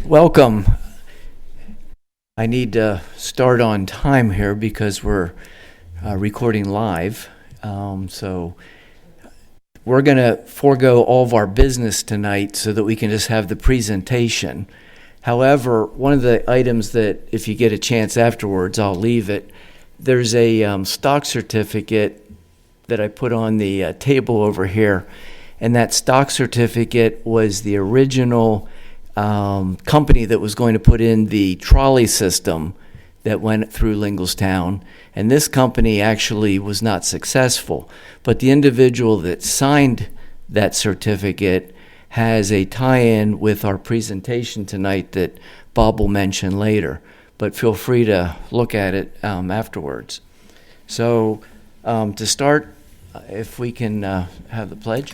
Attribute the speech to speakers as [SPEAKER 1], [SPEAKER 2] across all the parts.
[SPEAKER 1] welcome. I need to start on time here because we're recording live. So we're going to forego all of our business tonight so that we can just have the presentation. However, one of the items that if you get a chance afterwards, I'll leave it. There's a stock certificate that I put on the table over here. And that stock certificate was the original company that was going to put in the trolley system that went through Linglestown. And this company actually was not successful. But the individual that signed that certificate has a tie-in with our presentation tonight that Bob will mention later. But feel free to look at it afterwards. So to start, if we can have the pledge.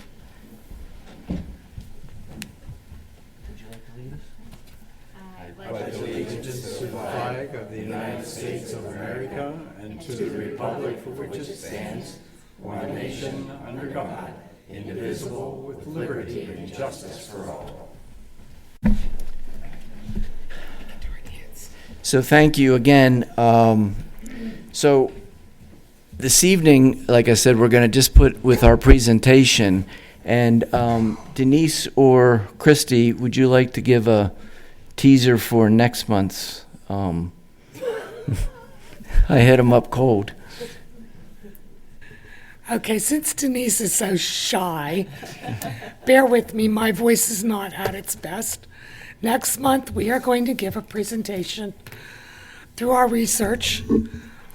[SPEAKER 2] I pledge allegiance to the flag of the United States of America and to the republic for which it stands, one nation under God, indivisible, with liberty and justice for all.
[SPEAKER 1] So thank you again. So this evening, like I said, we're going to just put with our presentation. And Denise or Christy, would you like to give a teaser for next month's? I hit them up cold.
[SPEAKER 3] Okay, since Denise is so shy, bear with me, my voice is not at its best. Next month, we are going to give a presentation through our research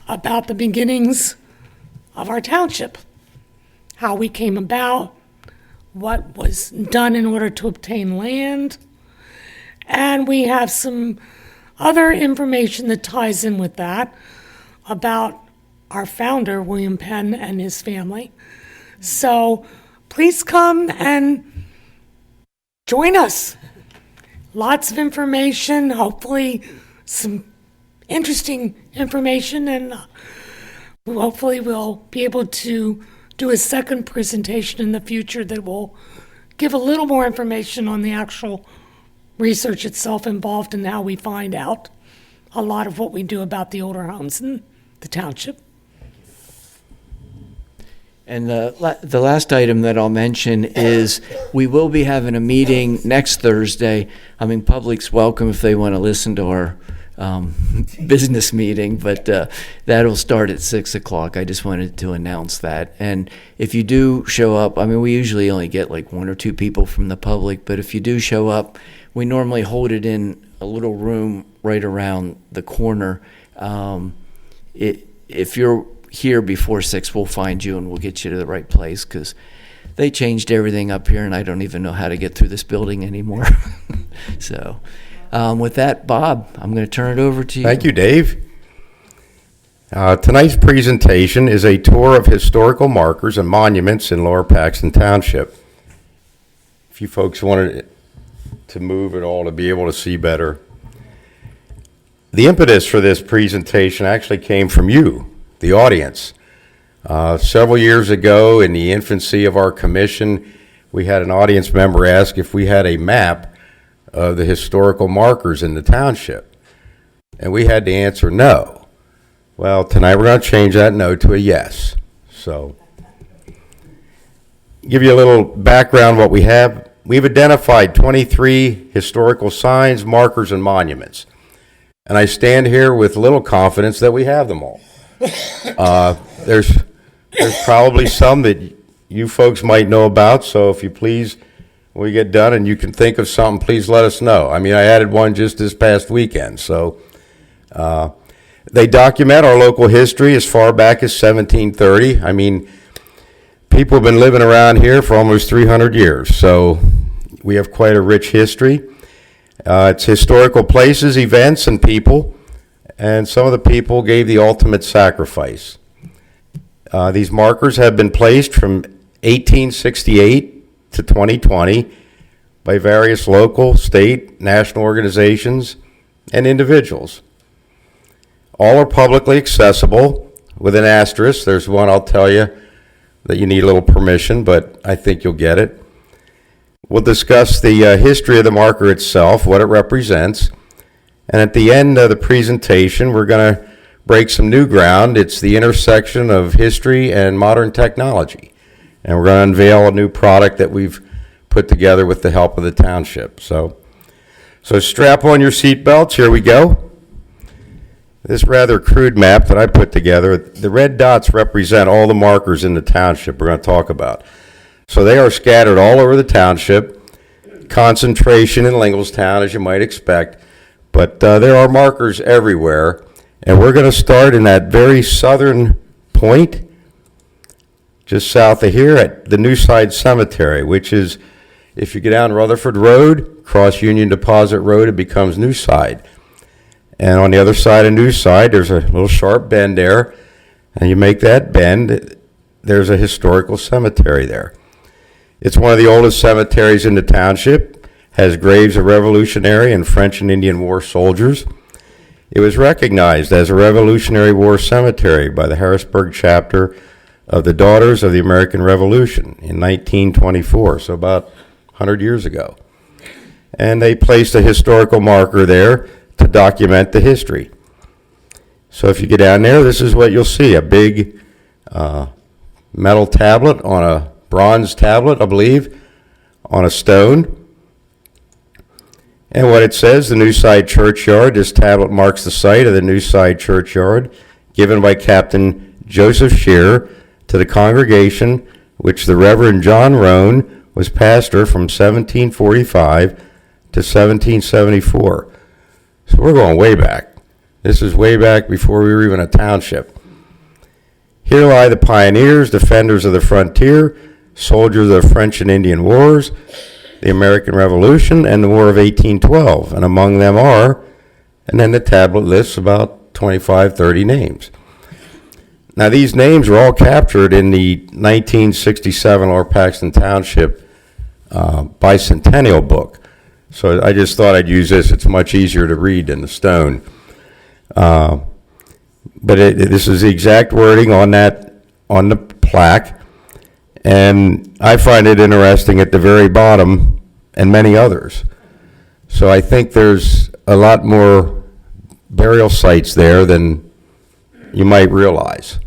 [SPEAKER 3] about the beginnings of our township, how we came about, what was done in order to obtain land, and we have some other information that ties in with that about our founder, William Penn, and his family. So please come and join us. Lots of information, hopefully some interesting information, and hopefully we'll be able to do a second presentation in the future that will give a little more information on the actual research itself involved and how we find out a lot of what we do about the older homes in the township.
[SPEAKER 1] And the last item that I'll mention is we will be having a meeting next Thursday. I mean, public's welcome if they want to listen to our business meeting, but that'll start at 6 o'clock. I just wanted to announce that. And if you do show up, I mean, we usually only get like one or two people from the public, but if you do show up, we normally hold it in a little room right around the corner. If you're here before 6, we'll find you and we'll get you to the right place because they changed everything up here and I don't even know how to get through this building anymore. So with that, Bob, I'm going to turn it over to you.
[SPEAKER 4] Thank you, Dave. Tonight's presentation is a tour of historical markers and monuments in Lower Paxton Township. If you folks wanted to move at all to be able to see better. The impetus for this presentation actually came from you, the audience. Several years ago, in the infancy of our commission, we had an audience member ask if we had a map of the historical markers in the township. And we had to answer no. Well, tonight we're going to change that no to a yes. So, give you a little background what we have. We've identified 23 historical signs, markers, and monuments. And I stand here with little confidence that we have them all. There's probably some that you folks might know about, so if you please, when we get done and you can think of something, please let us know. I mean, I added one just this past weekend, so they document our local history as far back as 1730. I mean, people have been living around here for almost 300 years, so we have quite a rich history. It's historical places, events, and people, and some of the people gave the ultimate sacrifice. These markers have been placed from 1868 to 2020 by various local, state, national organizations, and individuals. All are publicly accessible with an asterisk. There's one I'll tell you that you need a little permission, but I think you'll get it. We'll discuss the history of the marker itself, what it represents. And at the end of the presentation, we're going to break some new ground. It's the intersection of history and modern technology. And we're going to unveil a new product that we've put together with the help of the township. So strap on your seatbelts. Here we go. This rather crude map that I put together, the red dots represent all the markers in the township we're going to talk about. So they are scattered all over the township, concentration in Linglestown, as you might expect, but there are markers everywhere, and we're going to start in that very southern point, just south of here at the Newside Cemetery, which is, if you get down Rutherford Road, cross Union Deposit Road, it becomes Newside. And on the other side of Newside, there's a little sharp bend there, and you make that bend, there's a historical cemetery there. It's one of the oldest cemeteries in the township, has graves of Revolutionary and French and Indian War soldiers. It was recognized as a Revolutionary War cemetery by the Harrisburg chapter of the Daughters of the American Revolution in 1924, so about 100 years ago. And they placed a historical marker there to document the history. So if you get down there, this is what you'll see, a big metal tablet on a bronze tablet, I believe, on a stone. And what it says, the Newside Churchyard, this tablet marks the site of the Newside Churchyard, given by Captain Joseph Shear to the congregation, which the Reverend John Roan was pastor from 1745 to 1774. So we're going way back. This is way back before we were even a township. Here lie the pioneers, defenders of the frontier, soldiers of the French and Indian Wars, the American Revolution, and the War of 1812. And among them are, and then the tablet lists about 25, 30 names. Now these names were all captured in the 1967 Lower Paxton Township bicentennial book. So I just thought I'd use this. It's much easier to read than the stone. But this is the exact wording on the plaque. And I find it interesting at the very bottom, and many others. So I think there's a lot more burial sites there than you might realize.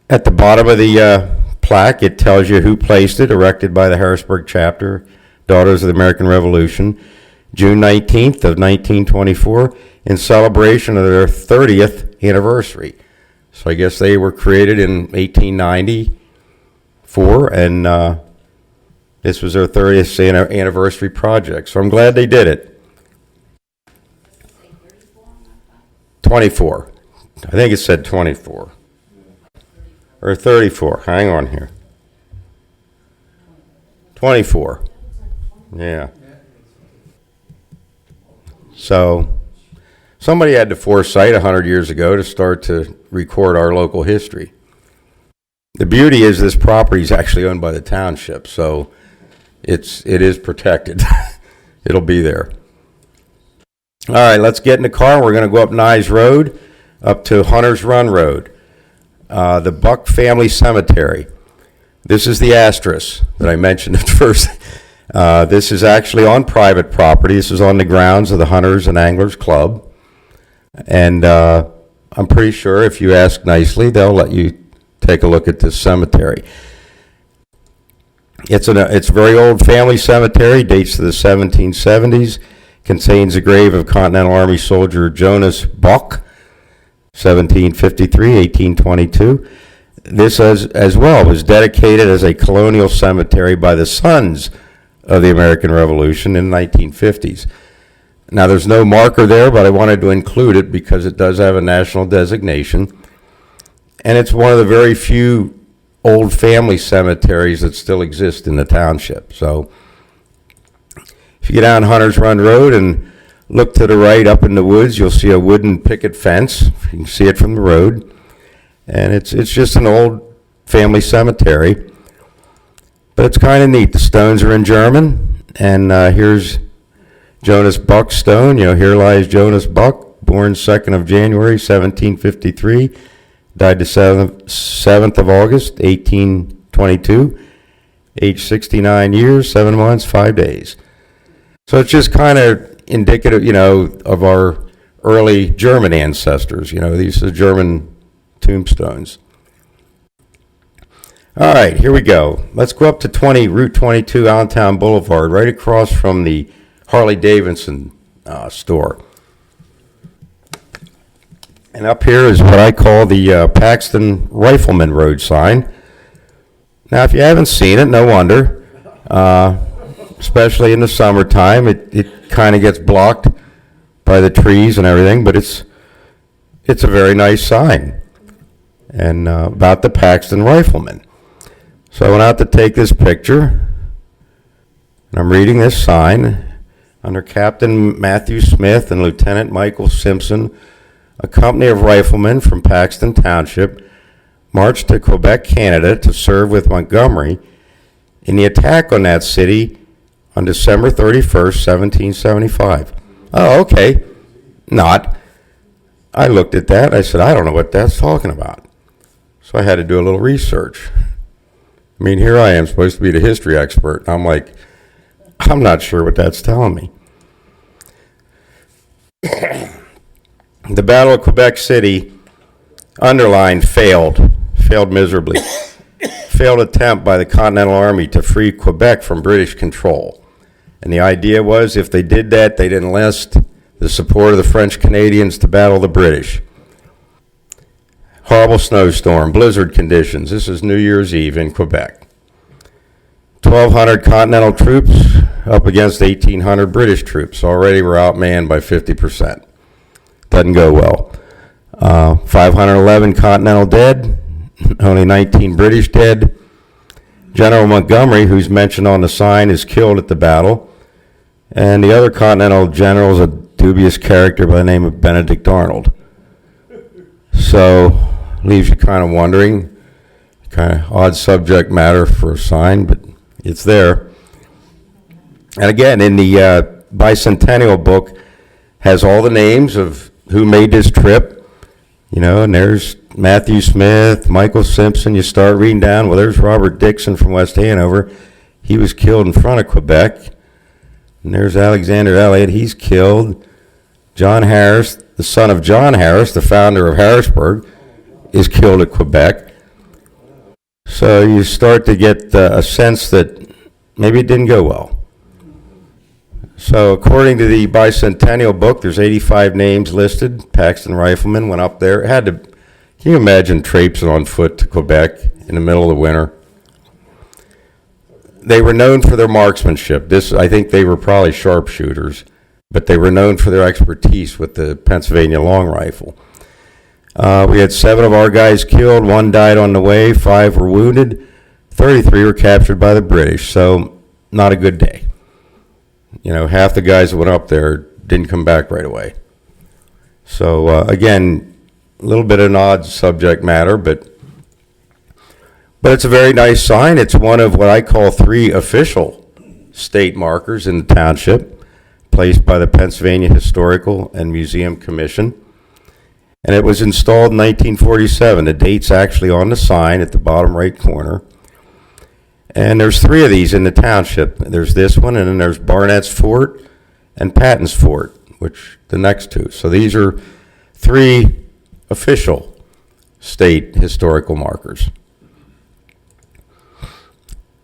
[SPEAKER 4] At the bottom of the plaque, it tells you who placed it, erected by the Harrisburg chapter, Daughters of the American Revolution, June 19th of 1924, in celebration of their 30th anniversary. So I guess they were created in 1894, and this was their 30th anniversary project. So I'm glad they did it. 24. I think it said 24. Or 34. Hang on here. 24. Yeah. So somebody had the foresight 100 years ago to start to record our local history. The beauty is this property is actually owned by the township, so it is protected. It'll be there. All right, let's get in the car. We're going to go up Nye Road, up to Hunters Run Road, the Buck Family Cemetery. This is the asterisk that I mentioned at first. This is actually on private property. This is on the grounds of the Hunters and Anglers Club. And I'm pretty sure if you ask nicely, they'll let you take a look at this cemetery. It's a very old family cemetery, dates to the 1770s, contains the grave of Continental Army soldier Jonas Buck, 1753-1822. This as well was dedicated as a colonial cemetery by the Sons of the American Revolution in the 1950s. Now, there's no marker there, but I wanted to include it because it does have a national designation. And it's one of the very few old family cemeteries that still exist in the township. So if you get down Hunters Run Road and look to the right up in the woods, you'll see a wooden picket fence. You can see it from the road. And it's just an old family cemetery. But it's kind of neat. The stones are in German. And here's Jonas Buck's stone. Here lies Jonas Buck, born 2nd of January, 1753, died the 7th of August, 1822, age 69 years, 7 months, 5 days. So it's just kind of indicative, of our early German ancestors. These are German tombstones. All right, here we go. Let's go up to Route 22, Allentown Boulevard, right across from the Harley-Davidson store. And up here is what I call the Paxton Rifleman Road sign. Now, if you haven't seen it, no wonder. Especially in the summertime, it kind of gets blocked by the trees and everything, but it's a very nice sign, and about the Paxton Rifleman. So I went out to take this picture, and I'm reading this sign. Under Captain Matthew Smith and Lieutenant Michael Simpson, a company of riflemen from Paxton Township marched to Quebec, Canada to serve with Montgomery in the attack on that city on December 31st, 1775. Oh, okay. Not. I looked at that. I said, I don't know what that's talking about. So I had to do a little research. I mean, here I am, supposed to be the history expert. I'm like, I'm not sure what that's telling me. The Battle of Quebec City, underlined, failed miserably. Failed attempt by the Continental Army to free Quebec from British control. And the idea was if they did that, they'd enlist the support of the French Canadians to battle the British. Horrible snowstorm, blizzard conditions. This is New Year's Eve in Quebec. 1,200 Continental troops up against 1,800 British troops. Already we're outmanned by 50%. Doesn't go well. 511 Continental dead, only 19 British dead. General Montgomery, who's mentioned on the sign, is killed at the battle. And the other Continental general is a dubious character by the name of Benedict Arnold. So, leaves you kind of wondering. Kind of odd subject matter for a sign, but it's there. And again, in the bicentennial book, has all the names of who made this trip. And there's Matthew Smith, Michael Simpson. You start reading down. Well, there's Robert Dixon from West Hanover. He was killed in front of Quebec. And there's Alexander Elliott. He's killed. John Harris, the son of John Harris, the founder of Harrisburg, is killed at Quebec. So you start to get a sense that maybe it didn't go well. So according to the bicentennial book, there's 85 names listed. Paxton Rifleman went up there. Can you imagine traipsing on foot to Quebec in the middle of the winter? They were known for their marksmanship. I think they were probably sharpshooters, but they were known for their expertise with the Pennsylvania long rifle. We had 7 of our guys killed. 1 died on the way. 5 were wounded. 33 were captured by the British. So not a good day. Half the guys that went up there didn't come back right away. So, again, a little bit of an odd subject matter, but it's a very nice sign. It's one of what I call 3 official state markers in the township, placed by the Pennsylvania Historical and Museum Commission. And it was installed in 1947. The date's actually on the sign at the bottom right corner. And there's 3 of these in the township. There's this one, and then there's Barnett's Fort and Patton's Fort, which the next 2. So these are 3 official state historical markers.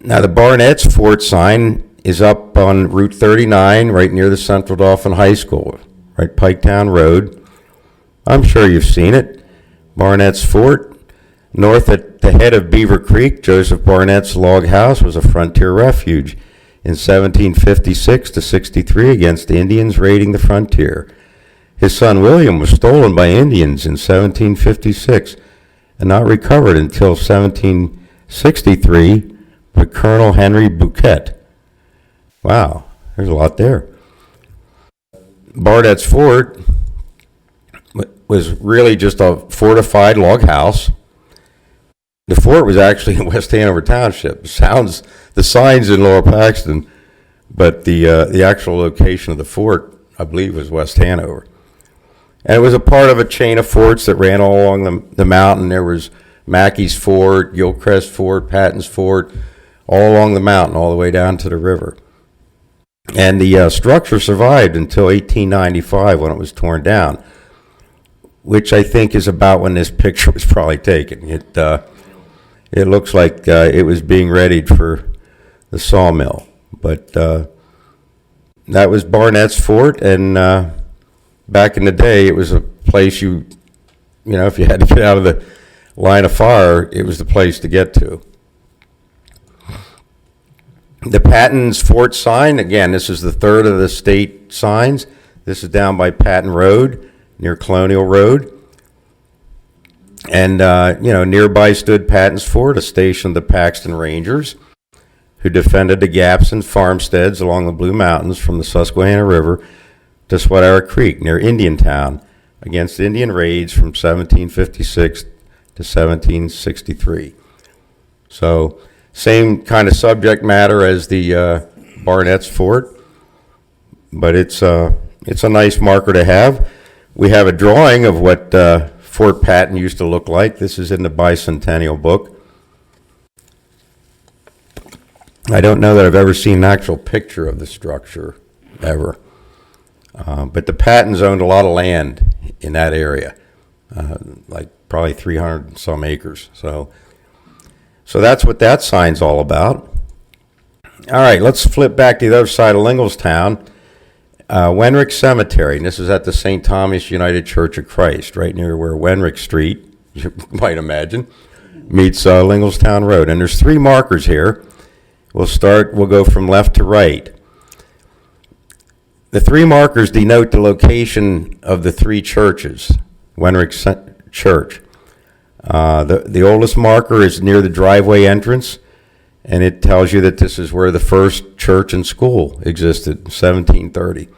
[SPEAKER 4] Now the Barnett's Fort sign is up on Route 39, right near the Central Dauphin High School, right Piketown Road. I'm sure you've seen it. Barnett's Fort. North at the head of Beaver Creek, Joseph Barnett's log house was a frontier refuge in 1756 to 63 against the Indians raiding the frontier. His son William was stolen by Indians in 1756 and not recovered until 1763 by Colonel Henry Bouquet. Wow, there's a lot there. Barnett's Fort was really just a fortified log house. The fort was actually in West Hanover Township. The sign's in Lower Paxton, but the actual location of the fort, I believe, was West Hanover. And it was a part of a chain of forts that ran all along the mountain. There was Mackey's Fort, Gilchrist Fort, Patton's Fort, all along the mountain, all the way down to the river. And the structure survived until 1895 when it was torn down, which I think is about when this picture was probably taken. It looks like it was being readied for the sawmill. But that was Barnett's Fort, and back in the day, it was a place if you had to get out of the line of fire, it was the place to get to. The Patton's Fort sign, again, this is the third of the state signs. This is down by Patton Road, near Colonial Road. And, nearby stood Patton's Fort, a station of the Paxton Rangers, who defended the gaps and farmsteads along the Blue Mountains from the Susquehanna River to Sweatara Creek near Indiantown against Indian raids from 1756 to 1763. So, same kind of subject matter as the Barnett's Fort, but it's a nice marker to have. We have a drawing of what Fort Patton used to look like. This is in the bicentennial book. I don't know that I've ever seen an actual picture of the structure, ever. But the Pattons owned a lot of land in that area, like probably 300 and some acres. So that's what that sign's all about. All right, let's flip back to the other side of Linglestown. Wenrick Cemetery, and this is at the St. Thomas United Church of Christ, right near where Wenrick Street, you might imagine, meets Linglestown Road. And there's 3 markers here. We'll go from left to right. The 3 markers denote the location of the 3 churches, Wenrick Church. The oldest marker is near the driveway entrance, and it tells you that this is where the first church and school existed, 1730.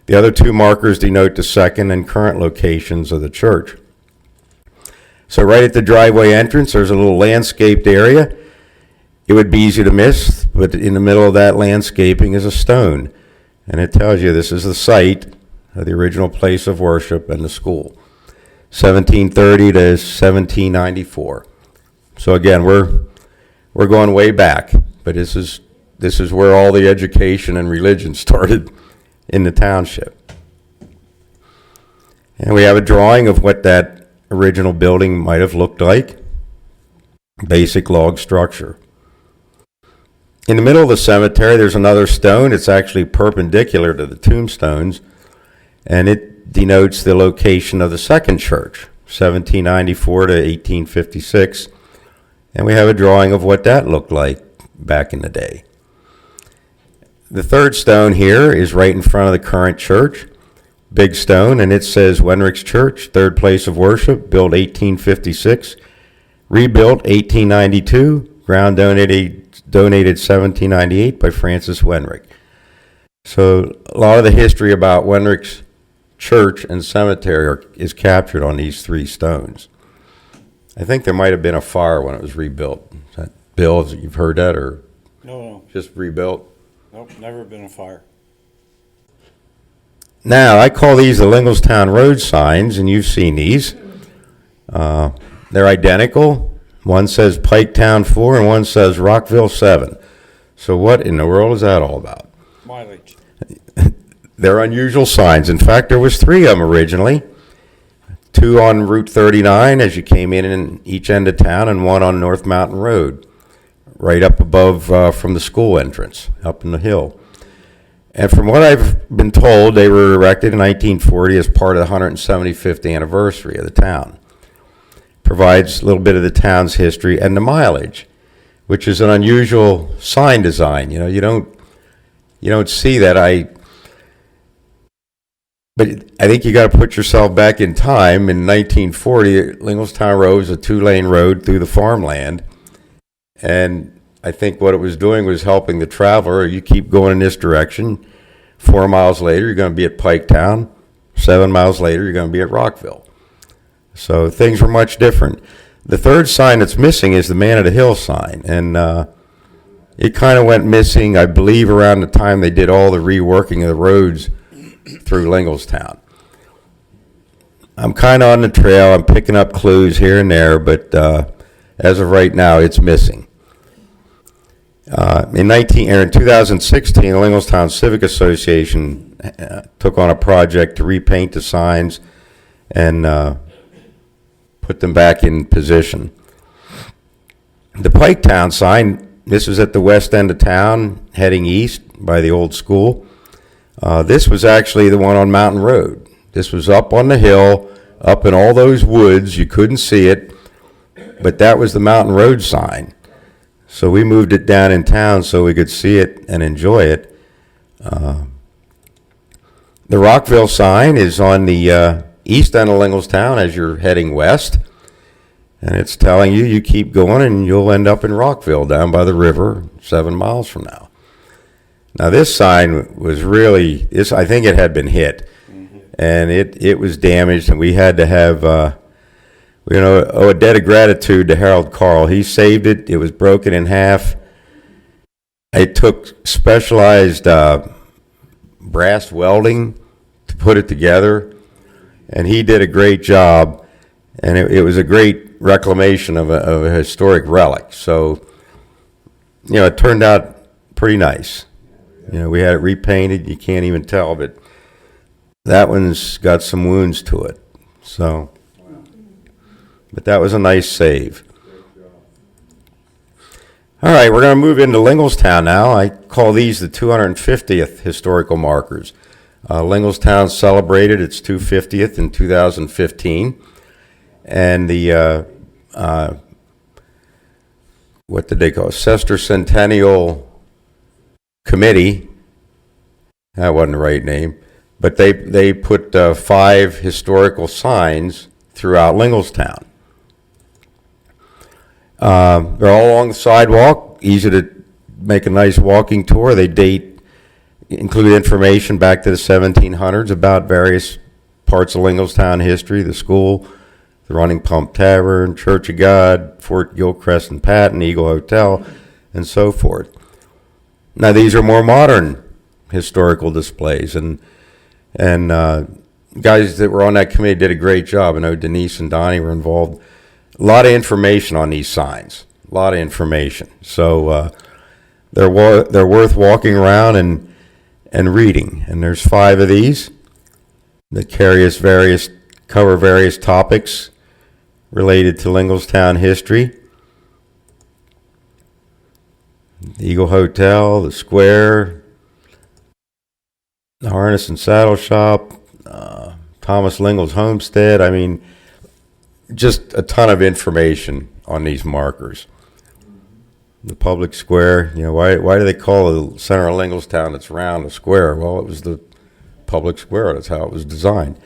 [SPEAKER 4] The other 2 markers denote the second and current locations of the church. So right at the driveway entrance, there's a little landscaped area. It would be easy to miss, but in the middle of that landscaping is a stone, and it tells you this is the site of the original place of worship and the school, 1730 to 1794. So again, we're going way back, but this is where all the education and religion started in the township. And we have a drawing of what that original building might have looked like. Basic log structure. In the middle of the cemetery, there's another stone. It's actually perpendicular to the tombstones, and it denotes the location of the second church, 1794 to 1856. And we have a drawing of what that looked like back in the day. The third stone here is right in front of the current church, big stone, and it says Wenrick's Church, third place of worship, built 1856, rebuilt 1892, ground donated 1798 by Francis Wenrick. So a lot of the history about Wenrick's Church and cemetery is captured on these 3 stones. I think there might have been a fire when it was rebuilt. Is that, Bill, you've heard that, or
[SPEAKER 2] No,
[SPEAKER 4] just rebuilt?
[SPEAKER 2] nope, never been a fire.
[SPEAKER 4] Now, I call these the Linglestown Road signs, and you've seen these. They're identical. One says Piketown 4 and one says Rockville 7. So what in the world is that all about?
[SPEAKER 2] Mileage.
[SPEAKER 4] They're unusual signs. In fact, there was 3 of them originally. 2 on Route 39 as you came in each end of town, and 1 on North Mountain Road, right up above from the school entrance, up in the hill. And from what I've been told, they were erected in 1940 as part of the 175th anniversary of the town. Provides a little bit of the town's history and the mileage, which is an unusual sign design. You don't see that. But I think you got to put yourself back in time. In 1940, Linglestown Road was a 2-lane road through the farmland, and I think what it was doing was helping the traveler. You keep going in this direction, 4 miles later, you're going to be at Piketown. 7 miles later, you're going to be at Rockville. So things were much different. The third sign that's missing is the Man of the Hill sign, and it kind of went missing, I believe, around the time they did all the reworking of the roads through Linglestown. I'm kind of on the trail. I'm picking up clues here and there, but as of right now, it's missing. In 2016, the Linglestown Civic Association took on a project to repaint the signs and put them back in position. The Piketown sign, this was at the west end of town, heading east by the old school. This was actually the one on Mountain Road. This was up on the hill, up in all those woods. You couldn't see it, but that was the Mountain Road sign. So we moved it down in town so we could see it and enjoy it. The Rockville sign is on the east end of Linglestown as you're heading west. And it's telling you, you keep going and you'll end up in Rockville down by the river 7 miles from now. Now this sign was really, I think it had been hit. And it was damaged, and we had to have, we owe a debt of gratitude to Harold Carl. He saved it. It was broken in half. It took specialized brass welding to put it together, and he did a great job. And it was a great reclamation of a historic relic. So, it turned out pretty nice. We had it repainted. You can't even tell, but that one's got some wounds to it. So, but that was a nice save. All right, we're going to move into Linglestown now. I call these the 250th historical markers. Linglestown celebrated its 250th in 2015. And the, what did they call it? Sesquicentennial Committee, that wasn't the right name, but they put 5 historical signs throughout Linglestown. They're all along the sidewalk, easy to make a nice walking tour. They include information back to the 1700s about various parts of Linglestown history, the school, the Running Pump Tavern, Church of God, Fort Gilchrist and Patton, Eagle Hotel, and so forth. Now these are more modern historical displays, and guys that were on that committee did a great job. I know Denise and Donnie were involved. A lot of information on these signs, a lot of information. So they're worth walking around and reading. And there's 5 of these that cover various topics related to Linglestown history. The Eagle Hotel, the Square, the Harness and Saddle Shop, Thomas Lingle's Homestead. I mean, just a ton of information on these markers. The public square, why do they call the center of Linglestown that's round a square? Well, it was the public square. That's how it was designed.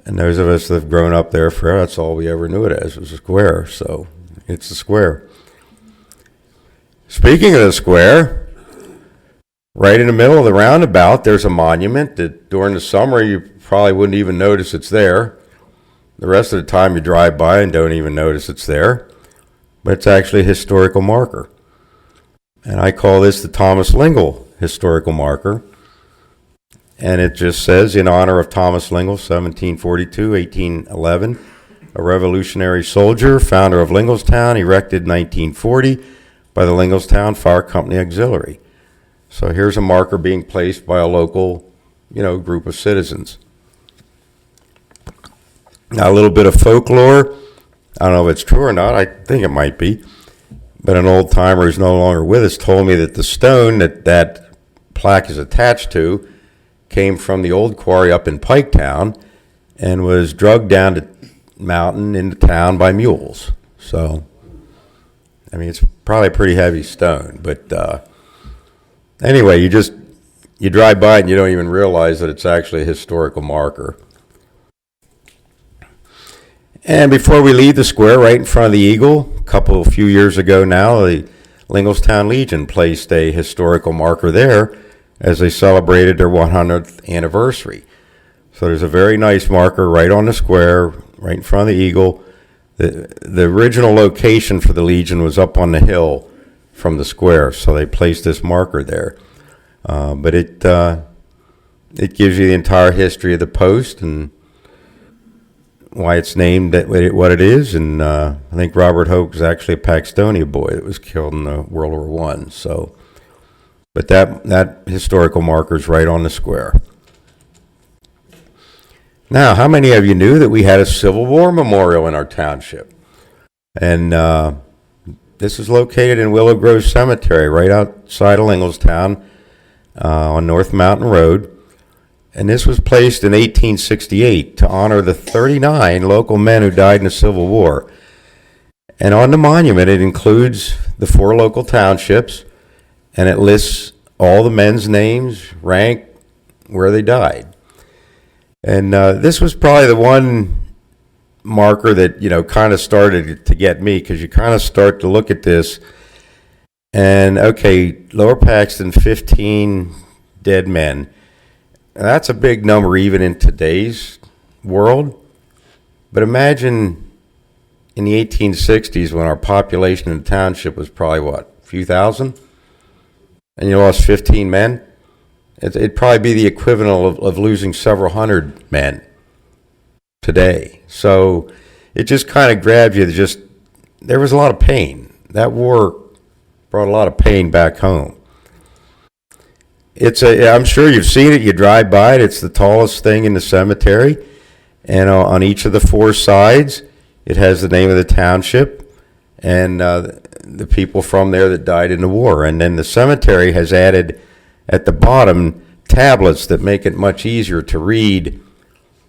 [SPEAKER 4] And those of us that have grown up there forever, that's all we ever knew it as, was a square. So it's the square. Speaking of the square, right in the middle of the roundabout, there's a monument that during the summer you probably wouldn't even notice it's there. The rest of the time you drive by and don't even notice it's there. But it's actually a historical marker. And I call this the Thomas Lingle historical marker. And it just says, in honor of Thomas Lingle, 1742-1811, a Revolutionary soldier, founder of Linglestown, erected 1940 by the Linglestown Fire Company Auxiliary. So here's a marker being placed by a local, group of citizens. Now a little bit of folklore. I don't know if it's true or not. I think it might be. But an old timer who's no longer with us told me that the stone that plaque is attached to came from the old quarry up in Piketown and was drugged down the mountain into town by mules. So, I mean, it's probably a pretty heavy stone. But anyway, you drive by it and you don't even realize that it's actually a historical marker. And before we leave the square, right in front of the Eagle, a few years ago now, the Linglestown Legion placed a historical marker there as they celebrated their 100th anniversary. So there's a very nice marker right on the square, right in front of the Eagle. The original location for the Legion was up on the hill from the square, so they placed this marker there. But it gives you the entire history of the post and why it's named what it is, and I think Robert Hoke was actually a Paxtonia boy that was killed in World War One. So, but that historical marker is right on the square. Now, how many of you knew that we had a Civil War memorial in our township? And this is located in Willow Grove Cemetery, right outside of Linglestown, on North Mountain Road. And this was placed in 1868 to honor the 39 local men who died in the Civil War. And on the monument, it includes the 4 local townships, and it lists all the men's names, rank, where they died. And this was probably the one marker that, kind of started to get me, because you kind of start to look at this and, okay, Lower Paxton, 15 dead men. Now, that's a big number even in today's world. But imagine in the 1860s when our population in the township was probably, a few thousand? And you lost 15 men? It'd probably be the equivalent of losing several hundred men today. So it just kind of grabs you. There was a lot of pain. That war brought a lot of pain back home. I'm sure you've seen it. You drive by it. It's the tallest thing in the cemetery. And on each of the 4 sides, it has the name of the township and the people from there that died in the war. And then the cemetery has added at the bottom tablets that make it much easier to read.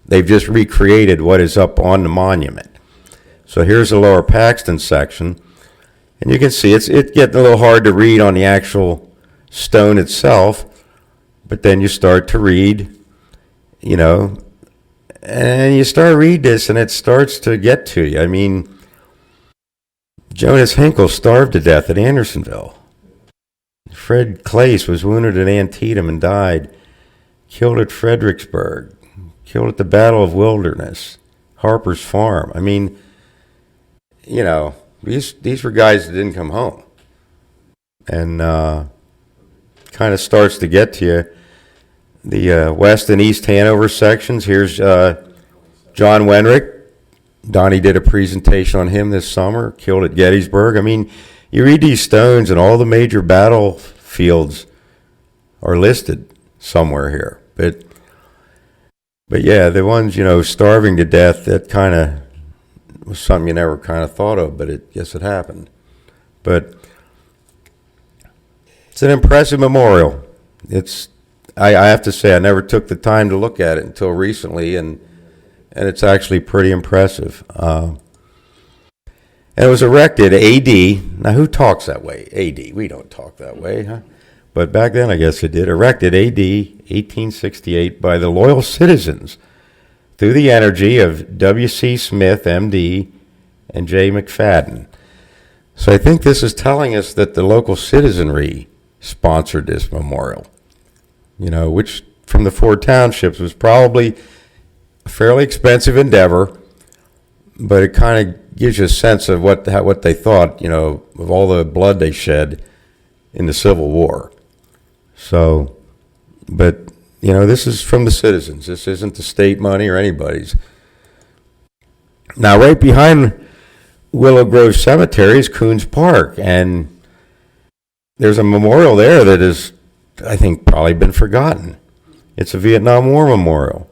[SPEAKER 4] They've just recreated what is up on the monument. So here's the Lower Paxton section, and you can see it's getting a little hard to read on the actual stone itself, but then you start to read, and you start to read this, and it starts to get to you. I mean, Jonas Hinkle starved to death at Andersonville. Fred Clace was wounded at Antietam and died. Killed at Fredericksburg. Killed at the Battle of Wilderness. Harper's Farm. I mean, these were guys that didn't come home. And kind of starts to get to you. The West and East Hanover sections. Here's John Wenrick. Donnie did a presentation on him this summer. Killed at Gettysburg. I mean, you read these stones and all the major battlefields are listed somewhere here. But yeah, the ones, starving to death, that kind of was something you never kind of thought of, but yes, it happened. But it's an impressive memorial. I have to say, I never took the time to look at it until recently, and it's actually pretty impressive. And it was erected A.D. Now, who talks that way? A.D. We don't talk that way, huh? But back then, I guess it did. Erected A.D. 1868 by the loyal citizens through the energy of W.C. Smith, M.D., and J. McFadden. So I think this is telling us that the local citizenry sponsored this memorial, which from the 4 townships was probably a fairly expensive endeavor, but it kind of gives you a sense of what they thought, of all the blood they shed in the Civil War. So, but, this is from the citizens. This isn't the state money or anybody's. Now, right behind Willow Grove Cemetery is Coons Park, and there's a memorial there that is, I think, probably been forgotten. It's a Vietnam War memorial.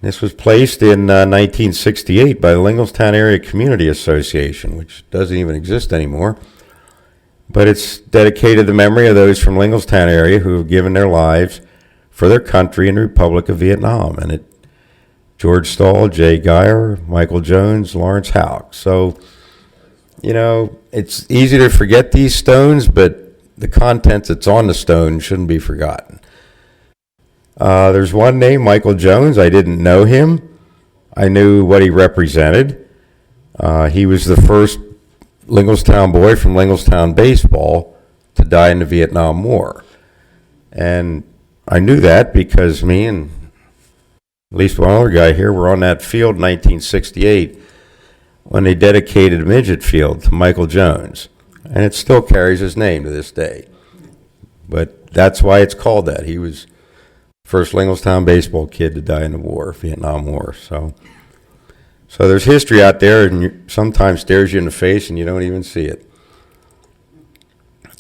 [SPEAKER 4] This was placed in 1968 by the Linglestown Area Community Association, which doesn't even exist anymore. But it's dedicated to the memory of those from Linglestown area who have given their lives for their country in the Republic of Vietnam. And George Stahl, Jay Geyer, Michael Jones, Lawrence Houck. So, it's easy to forget these stones, but the content that's on the stone shouldn't be forgotten. There's one name, Michael Jones. I didn't know him. I knew what he represented. He was the first Linglestown boy from Linglestown baseball to die in the Vietnam War. And I knew that because me and at least one other guy here were on that field in 1968 when they dedicated a midget field to Michael Jones. And it still carries his name to this day. But that's why it's called that. He was first Linglestown baseball kid to die in the war, Vietnam War. So So there's history out there, and sometimes stares you in the face, and you don't even see it.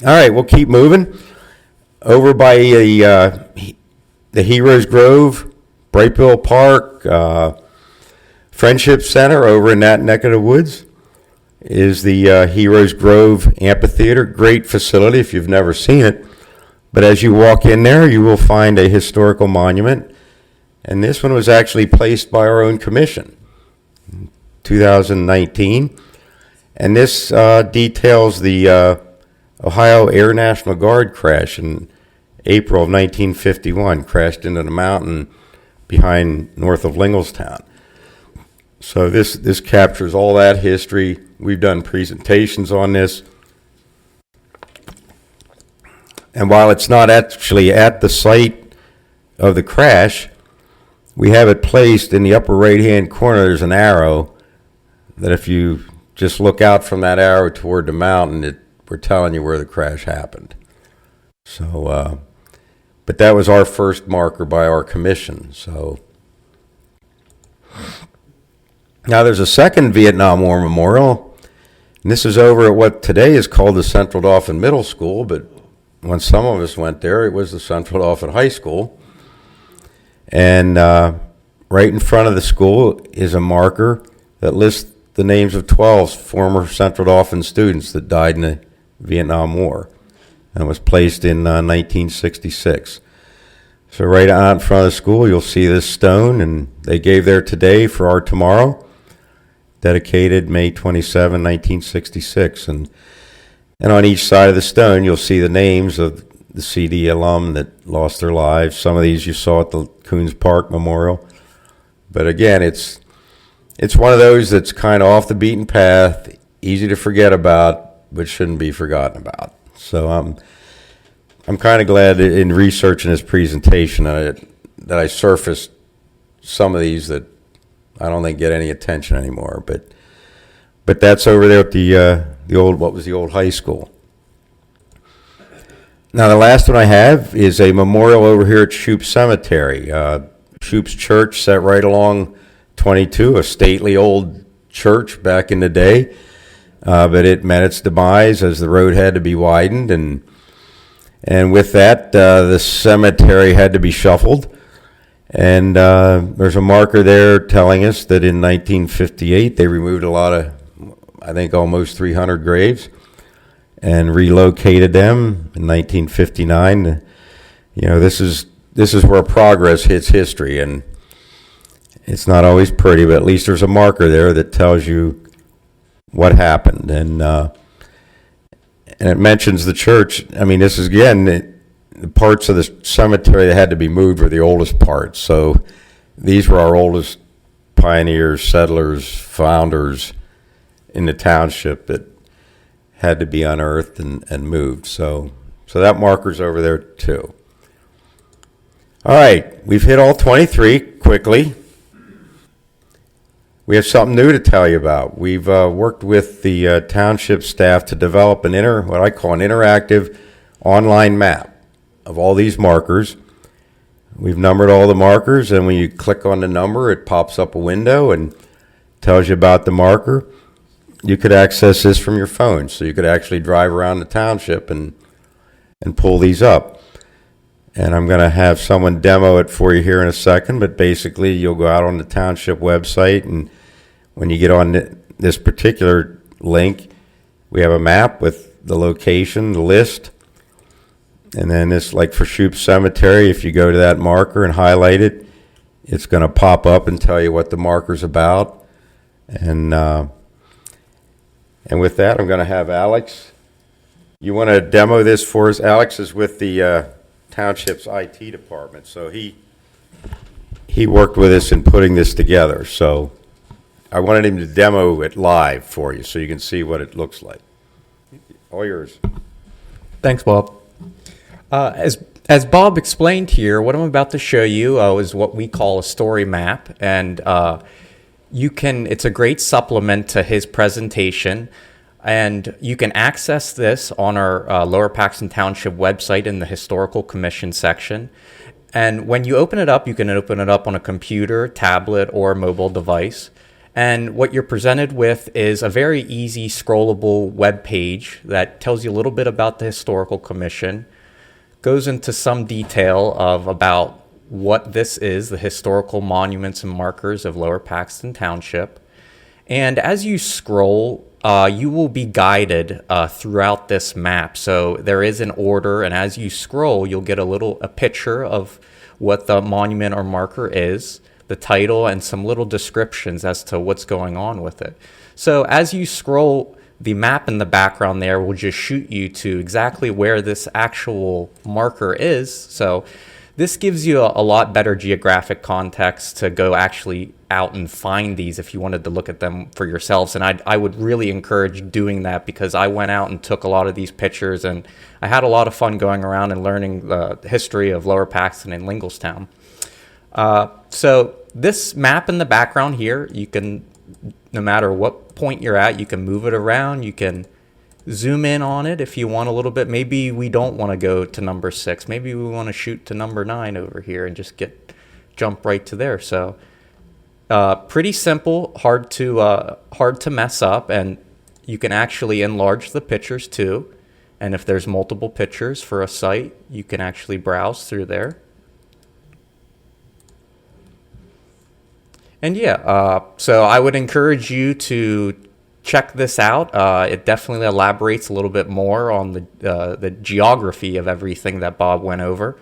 [SPEAKER 4] All right, we'll keep moving. Over by the Heroes Grove, Brightville Park, Friendship Center over in that neck of the woods is the Heroes Grove Amphitheater. Great facility if you've never seen it. But as you walk in there, you will find a historical monument. And this one was actually placed by our own commission in 2019. And this details the Ohio Air National Guard crash in April of 1951. Crashed into the mountain behind north of Linglestown. So this captures all that history. We've done presentations on this. And while it's not actually at the site of the crash, we have it placed in the upper right-hand corner. There's an arrow that if you just look out from that arrow toward the mountain, we're telling you where the crash happened. So, but that was our first marker by our commission. So now there's a second Vietnam War memorial, and this is over at what today is called the Central Dauphin Middle School, but when some of us went there, it was the Central Dauphin High School. And right in front of the school is a marker that lists the names of 12 former Central Dauphin students that died in the Vietnam War, and was placed in 1966. So right out in front of the school, you'll see this stone, and they gave there today for our tomorrow, dedicated May 27, 1966. And on each side of the stone, you'll see the names of the CD alum that lost their lives. Some of these you saw at the Coons Park Memorial. But again, it's one of those that's kind of off the beaten path, easy to forget about, but shouldn't be forgotten about. So I'm kind of glad that in researching this presentation that I surfaced some of these that I don't think get any attention anymore. But that's over there at the old high school. Now the last one I have is a memorial over here at Shoup Cemetery. Shoup's Church sat right along 22, a stately old church back in the day, but it met its demise as the road had to be widened, and with that, the cemetery had to be shuffled. And there's a marker there telling us that in 1958 they removed a lot of, I think almost 300 graves, and relocated them in 1959. You know, this is where progress hits history, and it's not always pretty, but at least there's a marker there that tells you what happened. And it mentions the church. I mean, this is, again, the parts of the cemetery that had to be moved were the oldest parts. So these were our oldest pioneers, settlers, founders in the township that had to be unearthed and moved. So that marker's over there too. All right, we've hit all 23 quickly. We have something new to tell you about. We've worked with the township staff to develop what I call an interactive online map of all these markers. We've numbered all the markers, and when you click on the number, it pops up a window and tells you about the marker. You could access this from your phone, so you could actually drive around the township and pull these up. And I'm going to have someone demo it for you here in a second, but basically you'll go out on the township website, and when you get on this particular link, we have a map with the location, the list, and then this, like for Shoup Cemetery, if you go to that marker and highlight it, it's going to pop up and tell you what the marker's about. And with that, I'm going to have Alex. You want to demo this for us? Alex is with the township's IT department, so he worked with us in putting this together. So I wanted him to demo it live for you so you can see what it looks like. All yours.
[SPEAKER 5] Thanks, Bob. As Bob explained here, what I'm about to show you is what we call a story map, and it's a great supplement to his presentation, and you can access this on our Lower Paxton Township website in the Historical Commission section. And when you open it up, you can open it up on a computer, tablet, or mobile device. And what you're presented with is a very easy scrollable web page that tells you a little bit about the Historical Commission, goes into some detail of about what this is, the historical monuments and markers of Lower Paxton Township. And as you scroll, you will be guided throughout this map. So there is an order, and as you scroll, you'll get a picture of what the monument or marker is, the title, and some little descriptions as to what's going on with it. So as you scroll, the map in the background there will just shoot you to exactly where this actual marker is. So this gives you a lot better geographic context to go actually out and find these if you wanted to look at them for yourselves. And I would really encourage doing that, because I went out and took a lot of these pictures, and I had a lot of fun going around and learning the history of Lower Paxton and Linglestown. So this map in the background here, you can, no matter what point you're at, you can move it around. You can zoom in on it if you want a little bit. Maybe we don't want to go to number 6. Maybe we want to shoot to number 9 over here and just jump right to there. So pretty simple, hard to mess up, and you can actually enlarge the pictures too. And if there's multiple pictures for a site, you can actually browse through there. And yeah, so I would encourage you to check this out. It definitely elaborates a little bit more on the geography of everything that Bob went over.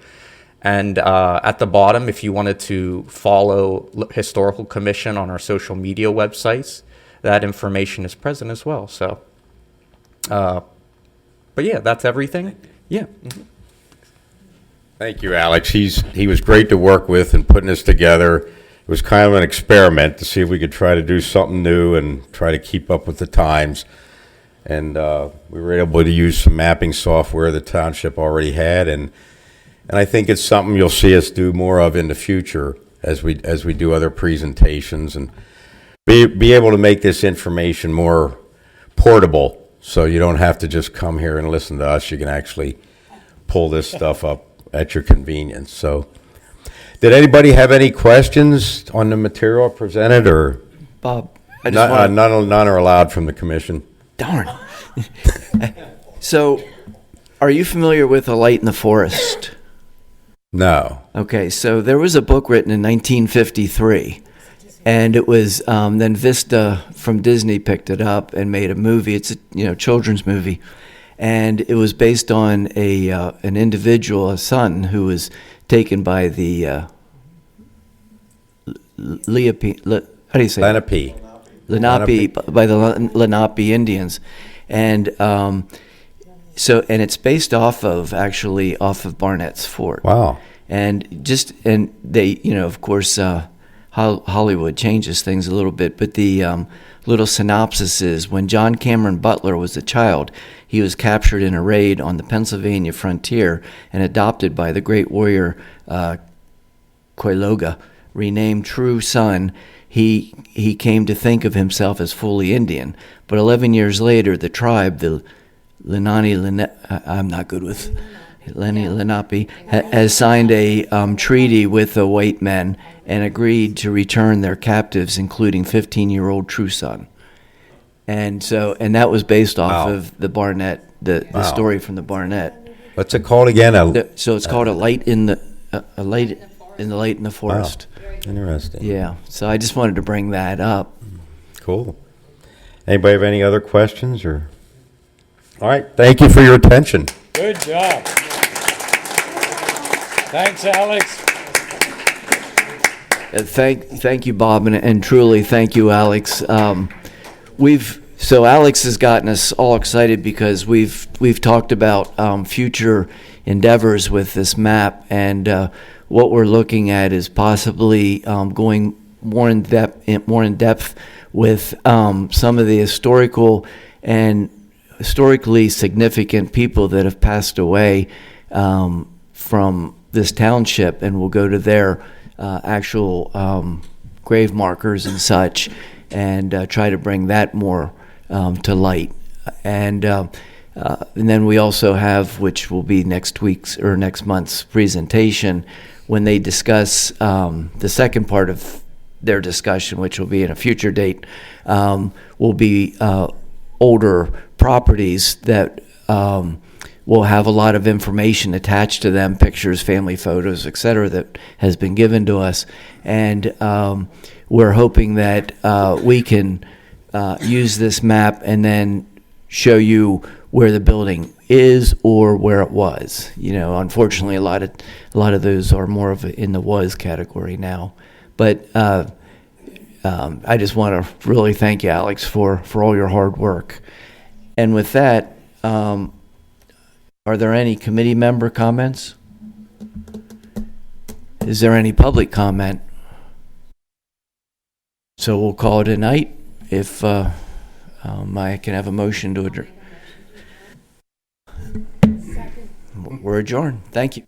[SPEAKER 5] And at the bottom, if you wanted to follow Historical Commission on our social media websites, that information is present as well. So, but yeah, that's everything. Yeah. Mm-hmm.
[SPEAKER 4] Thank you, Alex. He was great to work with in putting this together. It was kind of an experiment to see if we could try to do something new and try to keep up with the times. And we were able to use some mapping software the township already had, and I think it's something you'll see us do more of in the future as we do other presentations, and be able to make this information more portable, so you don't have to just come here and listen to us. You can actually pull this stuff up at your convenience. So, did anybody have any questions on the material presented, or
[SPEAKER 1] Bob, I just want
[SPEAKER 4] none are allowed from the commission?
[SPEAKER 1] darn. So, are you familiar with A Light in the Forest?
[SPEAKER 4] No.
[SPEAKER 1] Okay, so there was a book written in 1953, and it was then Vista from Disney picked it up and made a movie. It's a children's movie, and it was based on an individual, a son who was taken by the Lenape, how do you say?
[SPEAKER 4] Lenape.
[SPEAKER 1] Lenape, by the Lenape Indians, and so it's based off of Barnett's Fort.
[SPEAKER 4] Wow.
[SPEAKER 1] And they, of course, Hollywood changes things a little bit, but the little synopsis is, when John Cameron Butler was a child, he was captured in a raid on the Pennsylvania frontier and adopted by the great warrior Cuyahoga. Renamed True Son, he came to think of himself as fully Indian. But 11 years later, the tribe, the I'm not good with Lenape, has signed a treaty with the white men and agreed to return their captives, including 15-year-old True Son. And that was based off of the Barnett, the story from the Barnett.
[SPEAKER 4] What's it called again?
[SPEAKER 1] So it's called A Light in the Forest.
[SPEAKER 4] Wow. Interesting.
[SPEAKER 1] Yeah. So I just wanted to bring that up.
[SPEAKER 4] Cool. Anybody have any other questions? Or all right. Thank you for your attention.
[SPEAKER 2] Good job. Thanks, Alex.
[SPEAKER 1] Thank you, Bob, and truly thank you, Alex. So Alex has gotten us all excited because we've talked about future endeavors with this map, and what we're looking at is possibly going more in depth with some of the historically significant people that have passed away from this township, and we'll go to their actual grave markers and such, and try to bring that more to light. And then we also have, which will be next month's presentation, when they discuss the second part of their discussion, which will be in a future date, will be older properties that will have a lot of information attached to them, pictures, family photos, et cetera, that has been given to us. And we're hoping that we can use this map and then show you where the building is or where it was. You know, unfortunately, a lot of those are more of in the was category now. But I just want to really thank you, Alex, for all your hard work. And with that, are there any committee member comments? Is there any public comment? So we'll call it a night. If I can have a motion to adjourn. We're adjourned. Thank you.